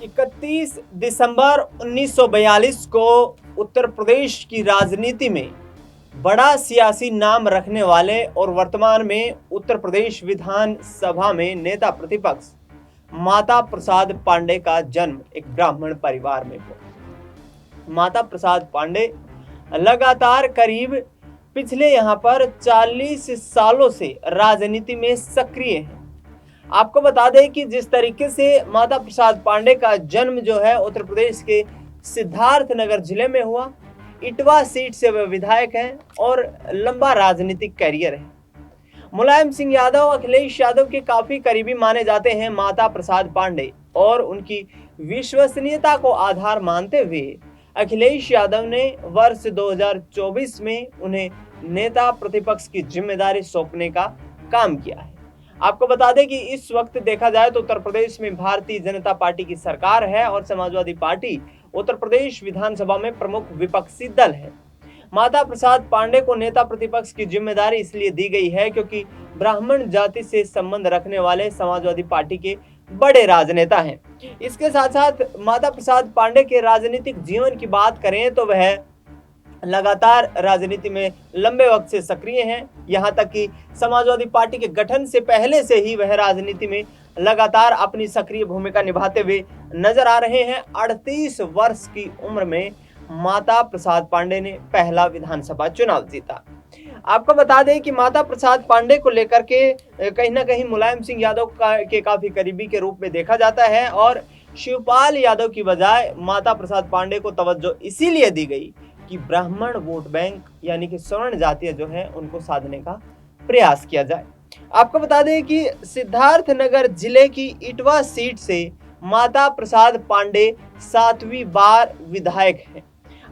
31 दिसंबर 1942 को उत्तर प्रदेश की राजनीति में बड़ा सियासी नाम रखने वाले और वर्तमान में उत्तर प्रदेश विधानसभा में नेता प्रतिपक्ष माता प्रसाद पांडे का जन्म एक ब्राह्मण परिवार में हुआ। माता प्रसाद पांडे लगातार करीब पिछले यहाँ पर 40 सालों से राजनीति में सक्रिय हैं। आपको बता दें कि जिस तरीके से माता प्रसाद पांडे का जन्म जो है उत्तर प्रदेश के सिद्धार्थनगर जिले में हुआ, इटवा सीट से वे विधायक हैं और लंबा राजनीतिक करियर है। मुलायम सिंह यादव, अखिलेश यादव के काफी करीबी माने जाते हैं माता प्रसाद पांडे और उनकी विश्वसनीयता को आधार मानते हुए अखिलेश यादव ने वर्ष 2024 में उन्हें नेता प्रतिपक्ष की जिम्मेदारी सौंपने का काम किया है। आपको बता दें कि इस वक्त देखा जाए तो उत्तर प्रदेश में भारतीय जनता पार्टी की सरकार है और समाजवादी पार्टी उत्तर प्रदेश विधानसभा में प्रमुख विपक्षी दल है। माता प्रसाद पांडे को नेता प्रतिपक्ष की जिम्मेदारी इसलिए दी गई है क्योंकि ब्राह्मण जाति से संबंध रखने वाले समाजवादी पार्टी के बड़े राजनेता हैं। इसके साथ साथ माता प्रसाद पांडे के राजनीतिक जीवन की बात करें तो वह लगातार राजनीति में लंबे वक्त से सक्रिय हैं। यहां तक कि समाजवादी पार्टी के गठन से पहले से ही वह राजनीति में लगातार अपनी सक्रिय भूमिका निभाते हुए नजर आ रहे हैं। 38 वर्ष की उम्र में माता प्रसाद पांडे ने पहला विधानसभा चुनाव जीता। आपको बता दें कि माता प्रसाद पांडे को लेकर के कहीं ना कहीं मुलायम सिंह यादव के काफी करीबी के रूप में देखा जाता है और शिवपाल यादव की बजाय माता प्रसाद पांडे को तवज्जो इसीलिए दी गई कि ब्राह्मण वोट बैंक यानी कि स्वर्ण जातीय जो है उनको साधने का प्रयास किया जाए। आपको बता दें कि सिद्धार्थनगर जिले की इटवा सीट से माता प्रसाद पांडे 7वीं बार विधायक हैं।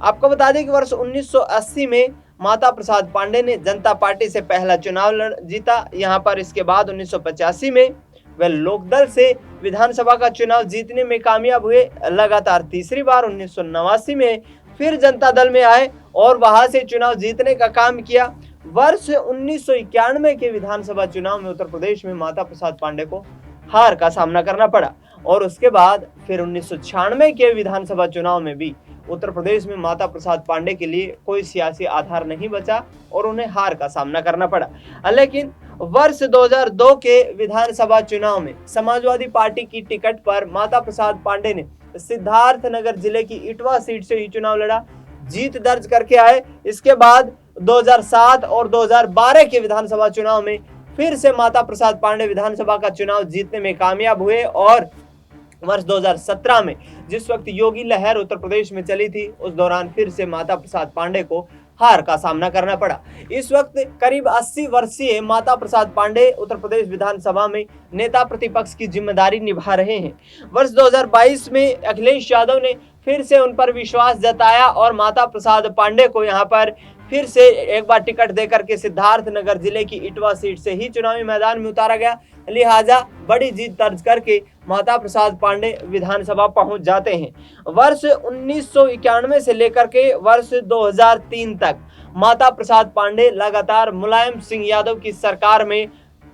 आपको बता दें कि वर्ष 1980 में माता प्रसाद पांडे ने जनता पार्टी से पहला चुनाव जीता। यहाँ पर इसके बाद 1985 में वह लोकदल से विधानसभा का चुनाव जीतने में कामयाब हुए। लगातार तीसरी बार 1989 में फिर जनता दल में आए और वहां से चुनाव जीतने का काम किया। वर्ष 1991 के विधानसभा चुनाव में उत्तर प्रदेश में माता प्रसाद पांडे को हार का सामना करना पड़ा और उसके बाद फिर 1996 के विधानसभा चुनाव में भी उत्तर प्रदेश में माता प्रसाद पांडे के लिए कोई सियासी आधार नहीं बचा और उन्हें हार का सामना करना पड़ा। लेकिन वर्ष 2002 के विधानसभा चुनाव में समाजवादी पार्टी की टिकट पर माता प्रसाद पांडे ने सिद्धार्थनगर जिले की इटवा सीट से ही चुनाव लड़ा, जीत दर्ज करके आए। इसके बाद 2007 और 2012 के विधानसभा चुनाव में फिर से माता प्रसाद पांडे विधानसभा का चुनाव जीतने में कामयाब हुए और वर्ष 2017 में जिस वक्त योगी लहर उत्तर प्रदेश में चली थी उस दौरान फिर से माता प्रसाद पांडे को हार का सामना करना पड़ा। इस वक्त करीब 80 वर्षीय माता प्रसाद पांडे उत्तर प्रदेश विधानसभा में नेता प्रतिपक्ष की जिम्मेदारी निभा रहे हैं। वर्ष 2022 में अखिलेश यादव ने फिर से उन पर विश्वास जताया और माता प्रसाद पांडे को यहां पर फिर से एक बार टिकट देकर के सिद्धार्थनगर जिले की इटवा सीट से ही चुनावी मैदान में उतारा गया। लिहाजा बड़ी जीत दर्ज करके माता प्रसाद पांडे विधानसभा पहुंच जाते हैं। वर्ष 1991 से लेकर के वर्ष 2003 तक माता प्रसाद पांडे लगातार मुलायम सिंह यादव की सरकार में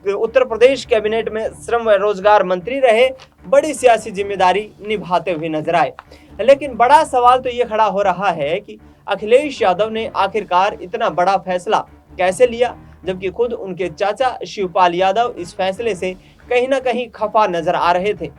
उत्तर प्रदेश कैबिनेट में श्रम व रोजगार मंत्री रहे, बड़ी सियासी जिम्मेदारी निभाते हुए नजर आए। लेकिन बड़ा सवाल तो ये खड़ा हो रहा है कि अखिलेश यादव ने आखिरकार इतना बड़ा फैसला कैसे लिया, जबकि खुद उनके चाचा शिवपाल यादव इस फैसले से कहीं ना कहीं खफा नजर आ रहे थे।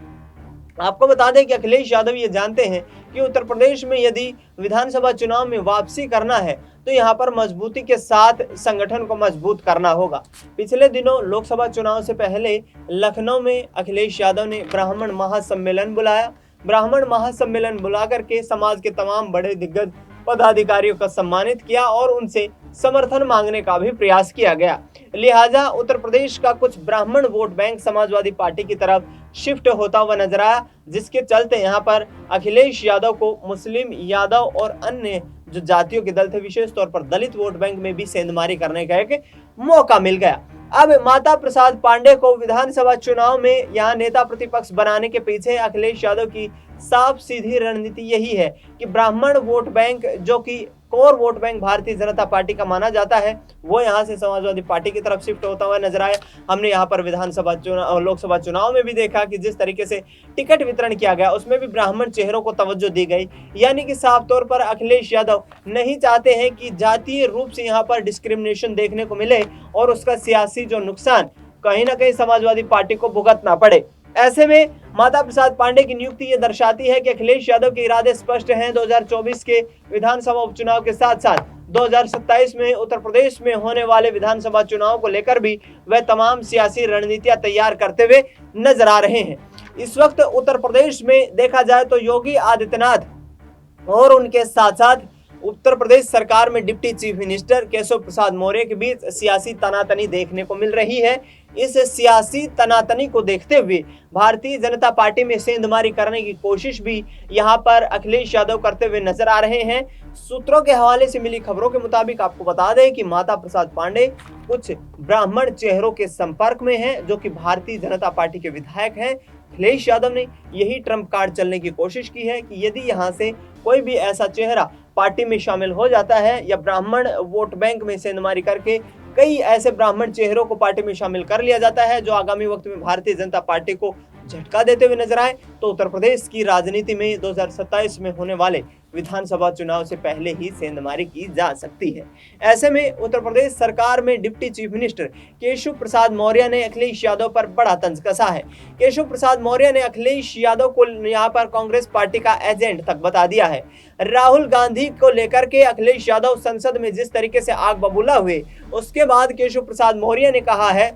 आपको बता दें कि अखिलेश यादव ये जानते हैं कि उत्तर प्रदेश में यदि विधानसभा चुनाव में वापसी करना है तो यहाँ पर मजबूती के साथ संगठन को मजबूत करना होगा। पिछले दिनों लोकसभा चुनाव से पहले लखनऊ में अखिलेश यादव ने ब्राह्मण महासम्मेलन बुलाया। ब्राह्मण महासम्मेलन बुलाकर के समाज के तमाम बड़े दिग्गज पदाधिकारियों का सम्मानित किया और उनसे समर्थन मांगने का भी प्रयास किया गया। लिहाजा उत्तर प्रदेश का कुछ ब्राह्मण वोट बैंक समाजवादी पार्टी की तरफ शिफ्ट होता हुआ नजर आया, जिसके चलते यहाँ पर अखिलेश यादव को मुस्लिम, यादव और अन्य जो जातियों के दल थे, विशेष तौर पर दलित वोट बैंक में भी सेंधमारी करने का एक मौका मिल गया। अब माता प्रसाद पांडे को विधानसभा चुनाव में यहाँ नेता प्रतिपक्ष बनाने के पीछे अखिलेश यादव की साफ सीधी रणनीति यही है कि ब्राह्मण वोट बैंक जो कि core vote bank Bharatiya Janata party का माना जाता है, वो यहाँ से समाजवादी पार्टी की तरफ शिफ्ट होता हुआ नजर आया। हमने यहाँ पर विधानसभा चुनाव, लोकसभा चुनाव में भी देखा कि जिस तरीके से टिकट वितरण किया गया उसमें भी ब्राह्मण चेहरों को तवज्जो दी गई, यानी कि साफ तौर पर अखिलेश यादव नहीं चाहते हैं कि जातीय रूप से यहाँ पर डिस्क्रिमिनेशन देखने को मिले और उसका सियासी जो नुकसान कहीं ना कहीं समाजवादी पार्टी को भुगतना पड़े। ऐसे में माता प्रसाद पांडे की नियुक्ति ये दर्शाती है कि अखिलेश यादव के इरादे स्पष्ट हैं। 2024 के विधानसभा उपचुनाव के साथ साथ 2027 में उत्तर प्रदेश में होने वाले विधानसभा चुनाव को लेकर भी वह तमाम सियासी रणनीतियां तैयार करते हुए नजर आ रहे हैं। इस वक्त उत्तर प्रदेश में देखा जाए तो योगी आदित्यनाथ और उनके साथ साथ उत्तर प्रदेश सरकार में deputy chief minister Keshav Prasad Maurya के बीच सियासी तनातनी देखने को मिल रही है। इस सियासी तनातनी को देखते हुए भारतीय जनता पार्टी में सेंधमारी करने की कोशिश भी यहां पर अखिलेश यादव करते हुए नजर आ रहे हैं। सूत्रों के हवाले से मिली खबरों के मुताबिक आपको बता दें कि माता प्रसाद पांडे कुछ ब्राह्मण चेहरों के संपर्क में हैं, जो कि भारतीय जनता पार्टी के विधायक हैं। अखिलेश यादव ने यही ट्रम्प कार्ड चलने की कोशिश की है कि यदि यहां से कोई भी ऐसा चेहरा पार्टी में शामिल हो जाता है या ब्राह्मण वोट बैंक में सेंधमारी करके कई ऐसे ब्राह्मण चेहरों को पार्टी में शामिल कर लिया जाता है जो आगामी वक्त में भारतीय जनता पार्टी को झटका देते हुए नजर आए, तो उत्तर प्रदेश की राजनीति में 2027 में होने वाले विधानसभा चुनाव से पहले ही सेंधमारी की जा सकती है। ऐसे में उत्तर प्रदेश सरकार में deputy chief minister Keshav Prasad Maurya ने अखिलेश यादव पर बड़ा तंज कसा है। केशव प्रसाद मौर्य ने अखिलेश यादव को यहाँ पर कांग्रेस पार्टी का एजेंट तक बता दिया है। राहुल गांधी को लेकर के अखिलेश यादव संसद में जिस तरीके से आग बबूला हुए, उसके बाद केशव प्रसाद मौर्य ने कहा है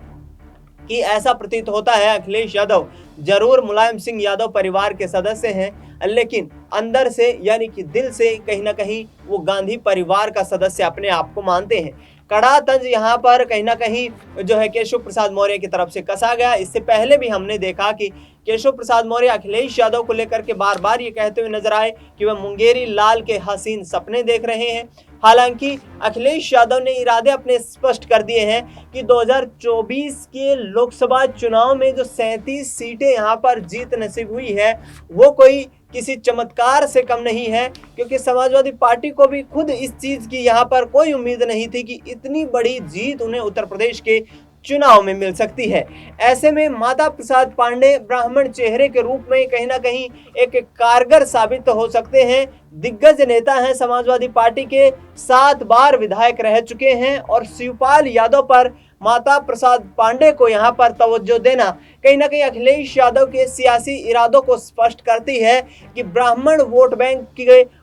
कि ऐसा प्रतीत होता है अखिलेश यादव जरूर मुलायम सिंह यादव परिवार के सदस्य हैं, लेकिन अंदर से यानी कि दिल से कहीं ना कहीं वो गांधी परिवार का सदस्य अपने आप को मानते हैं। कड़ा तंज यहाँ पर कहीं ना कहीं जो है केशव प्रसाद मौर्य की तरफ से कसा गया। इससे पहले भी हमने देखा कि केशव प्रसाद मौर्य अखिलेश यादव को लेकर के बार बार ये कहते हुए नजर आए कि वह मुंगेरी लाल के हसीन सपने देख रहे हैं। हालांकि अखिलेश यादव ने इरादे अपने स्पष्ट कर दिए हैं कि 2024 के लोकसभा चुनाव में जो 37 सीटें यहाँ पर जीत नसीब हुई है वो कोई किसी चमत्कार से कम नहीं है, क्योंकि समाजवादी पार्टी को भी खुद इस चीज की यहाँ पर कोई उम्मीद नहीं थी कि इतनी बड़ी जीत उन्हें उत्तर प्रदेश के चुनाव में मिल सकती है। ऐसे में माता प्रसाद पांडे ब्राह्मण चेहरे के रूप में कहीं ना कहीं एक कारगर साबित हो सकते हैं। दिग्गज नेता हैं, समाजवादी पार्टी के 7 बार विधायक रह चुके हैं और शिवपाल यादव पर माता प्रसाद पांडे को यहां पर तवज्जो देना कहीं ना कहीं अखिलेश यादव के सियासी इरादों को स्पष्ट करती है कि ब्राह्मण वोट बैंक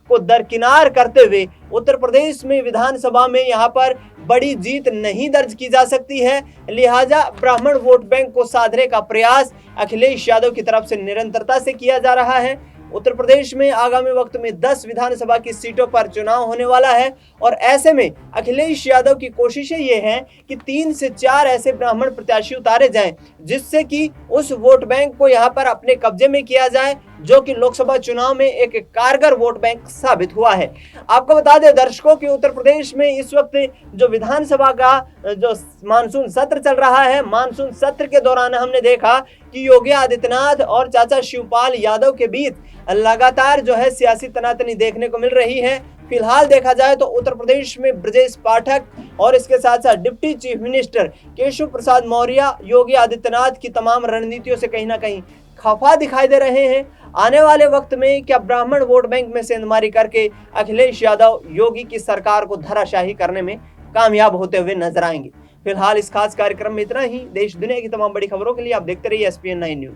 को दरकिनार करते हुए उत्तर प्रदेश में विधानसभा में यहां पर बड़ी जीत नहीं दर्ज की जा सकती है। लिहाजा ब्राह्मण वोट बैंक को साधने का प्रयास अखिलेश यादव की तरफ से निरंतरता से किया जा रहा है। उत्तर प्रदेश में आगामी वक्त में 10 विधानसभा की सीटों पर चुनाव होने वाला है और ऐसे में अखिलेश यादव की कोशिशें ये हैं कि 3 से 4 ऐसे ब्राह्मण प्रत्याशी उतारे जाएं, जिससे कि उस वोट बैंक को यहां पर अपने कब्जे में किया जाए, जो कि लोकसभा चुनाव में एक कारगर वोट बैंक साबित हुआ है। आपको बता दें दर्शकों कि उत्तर प्रदेश में इस वक्त जो विधानसभा का जो मानसून सत्र चल रहा है, मानसून सत्र के दौरान हमने देखा कि योगी आदित्यनाथ और चाचा शिवपाल यादव के बीच लगातार जो है सियासी तनातनी देखने को मिल रही है। फिलहाल देखा जाए तो उत्तर प्रदेश में ब्रजेश पाठक और इसके साथ साथ deputy chief minister Keshav Prasad Maurya Yogi Adityanath की तमाम रणनीतियों से कहीं ना कहीं खफा दिखाई दे रहे हैं। आने वाले वक्त में क्या ब्राह्मण वोट बैंक में सेंधमारी करके अखिलेश यादव योगी की सरकार को धराशाही करने में कामयाब होते हुए नजर आएंगे। फिलहाल इस खास कार्यक्रम में इतना ही। देश दुनिया की तमाम बड़ी खबरों के लिए आप देखते रहिए SPN 9 न्यूज।